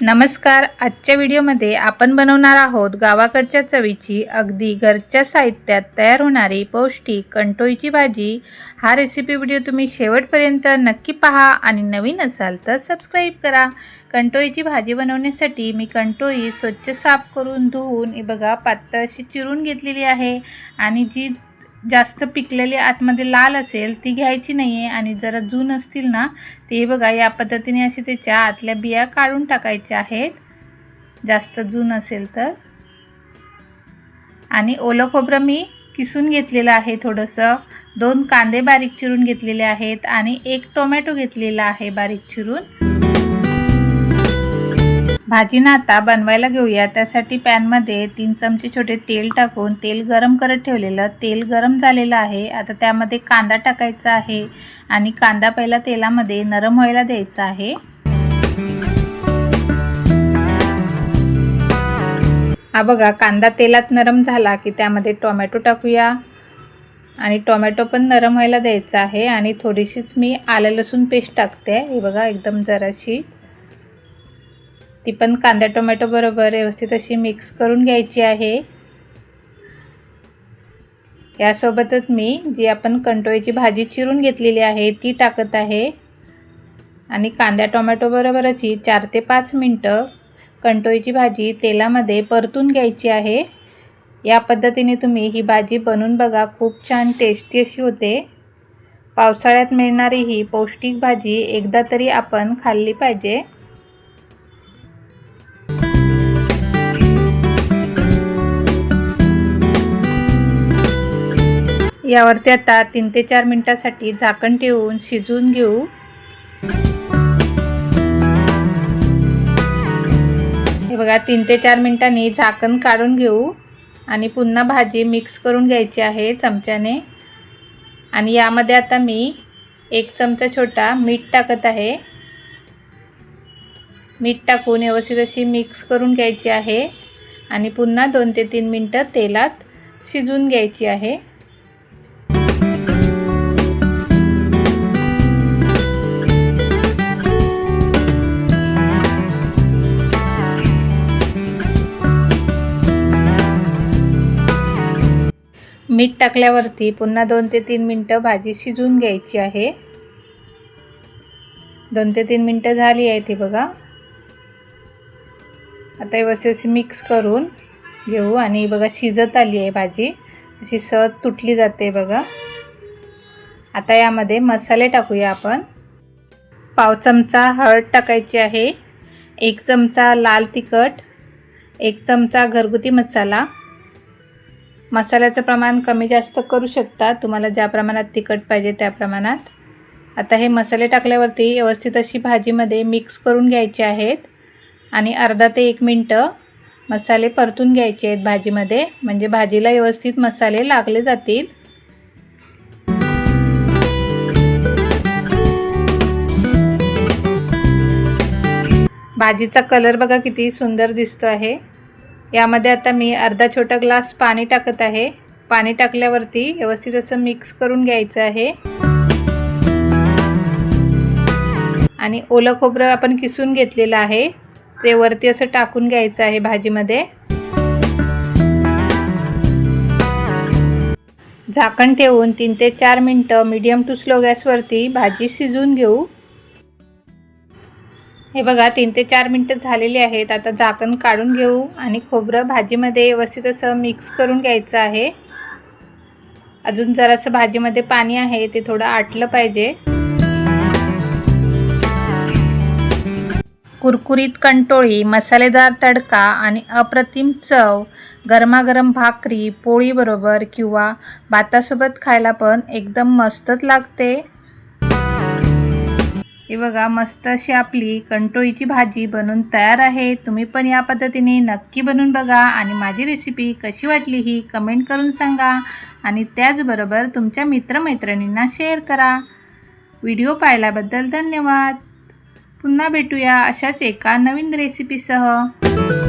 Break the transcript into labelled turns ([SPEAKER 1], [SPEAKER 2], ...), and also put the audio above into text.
[SPEAKER 1] नमस्कार. आजच्या व्हिडिओमध्ये आपण बनवणार आहोत गावाकडच्या चवीची अगदी घरच्या साहित्यात तयार होणारी पौष्टिक कंटोळीची भाजी. हा रेसिपी व्हिडिओ तुम्ही शेवटपर्यंत नक्की पहा आणि नवीन असाल तर सबस्क्राईब करा. कंटोळीची भाजी बनवण्यासाठी मी कंटोळी स्वच्छ साफ करून धुवून बघा पातळ अशी चिरून घेतलेली आहे आणि जी जास्त पिकलेली आतमध्ये लाल असेल ती घ्यायची नाही आहे आणि जरा जून असतील ना ते बघा या पद्धतीने अशी त्याच्या आतल्या बिया काढून टाकायच्या आहेत, जास्त जून असेल तर. आणि ओलं खोबरं मी किसून घेतलेलं आहे थोडंसं. 2 कांदे बारीक चिरून घेतलेले आहेत आणि 1 टोमॅटो घेतलेला आहे बारीक चिरून. भाजीना आता बनवायला घेऊया. त्यासाठी पॅनमध्ये 3 चमचे छोटे तेल टाकून तेल गरम करत ठेवलेलं. तेल गरम झालेलं आहे. आता त्यामध्ये कांदा टाकायचा आहे आणि कांदा पहिला तेलामध्ये नरम व्हायला द्यायचा आहे. हा बघा कांदा तेलात नरम झाला की त्यामध्ये टोमॅटो टाकूया आणि टोमॅटो पण नरम व्हायला द्यायचा आहे. आणि थोडीशीच मी आलं लसूण पेस्ट टाकते. हे बघा एकदम जराशी ती पण कांदा टोमॅटो बरोबर व्यवस्थित अशी मिक्स करून घ्यायची आहे. यासोबतच मी जी आपण कंटोळीची भाजी चिरून घेतलेली आहे ती टाकत आहे आणि कांदा टोमॅटो बरोबरच 4 ते 5 मिनिटं कंटोळीची भाजी तेलामध्ये परतून घ्यायची आहे. या पद्धतीने तुम्ही ही भाजी बनवून बघा, खूप छान टेस्टी अशी होते. पावसाळ्यात मिळणारी ही पौष्टिक भाजी एकदा तरी आपण खाल्ली पाहिजे. यावरती आता 3 ते 4 मिनिटांसाठी झाकण ठेवून शिजवून घेऊ. हे बघा 3 ते 4 मिनिटांनी झाकण काढून घेऊ आणि पुन्हा भाजी मिक्स करून घ्यायची आहे चमच्याने. आणि यामध्ये आता मी 1 चमचा छोटा मीठ टाकत आहे. मीठ टाकून व्यवस्थित अशी मिक्स करून घ्यायची आहे आणि पुन्हा 2 ते 3 मिनिटं तेलात शिजवून घ्यायची आहे. मीठ टाकल्यावरती पुन्हा 2 ते 3 मिनिटं भाजी शिजवून घ्यायची आहे. 2 ते 3 मिनिटं झाली आहेत हे बघा. आता व्यवस्थित मिक्स करून घेऊ आणि बघा शिजत आली आहे भाजी, अशी सहज तुटली जाते बघा. आता यामध्ये मसाले टाकूया आपण. पाव चमचा हळद टाकायची आहे, 1 चमचा लाल तिखट, 1 चमचा घरगुती मसाला. मसाल्याचं प्रमाण कमी जास्त करू शकता, तुम्हाला ज्या प्रमाणात तिखट पाहिजे त्या प्रमाणात. आता हे मसाले टाकल्यावरती व्यवस्थित अशी भाजीमध्ये मिक्स करून घ्यायचे आहेत आणि अर्धा ते 1 मिनिटं मसाले परतून घ्यायचे आहेत भाजीमध्ये, म्हणजे भाजीला व्यवस्थित मसाले लागले जातील. भाजीचा कलर बघा किती सुंदर दिसतो आहे. यामध्ये आता मी अर्धा छोटा ग्लास पाणी टाकत आहे. पाणी टाकल्यावरती व्यवस्थित असं मिक्स करून घ्यायचं आहे. आणि ओलं खोबरं आपण किसून घेतलेलं आहे ते वरती असं टाकून घ्यायचं आहे भाजीमध्ये. झाकण ठेवून 3 ते 4 मिनिटं मीडियम टू स्लो गॅसवरती भाजी शिजवून घेऊ. हे बघा 3 ते 4 मिनिटं झालेली आहेत. आता झाकण काढून घेऊ आणि खोबरं भाजीमध्ये व्यवस्थित असं मिक्स करून घ्यायचं आहे. अजून जरासं भाजीमध्ये पाणी आहे, ते थोडं आटलं पाहिजे. कुरकुरीत कंटोळी, मसालेदार तडका आणि अप्रतिम चव गरमागरम भाकरी, पोळीबरोबर किंवा भातासोबत खायला पण एकदम मस्तच लागते. हे बघा मस्त अशी आपली कंटोळीची भाजी बनवून तयार आहे. तुम्ही पण या पद्धतीने नक्की बनवून बघा आणि माझी रेसिपी कशी वाटली ही कमेंट करून सांगा आणि त्याचबरोबर तुमच्या मित्रमैत्रिणींना शेअर करा. व्हिडिओ पाहिल्याबद्दल धन्यवाद. पुन्हा भेटूया अशाच एका नवीन रेसिपीसह.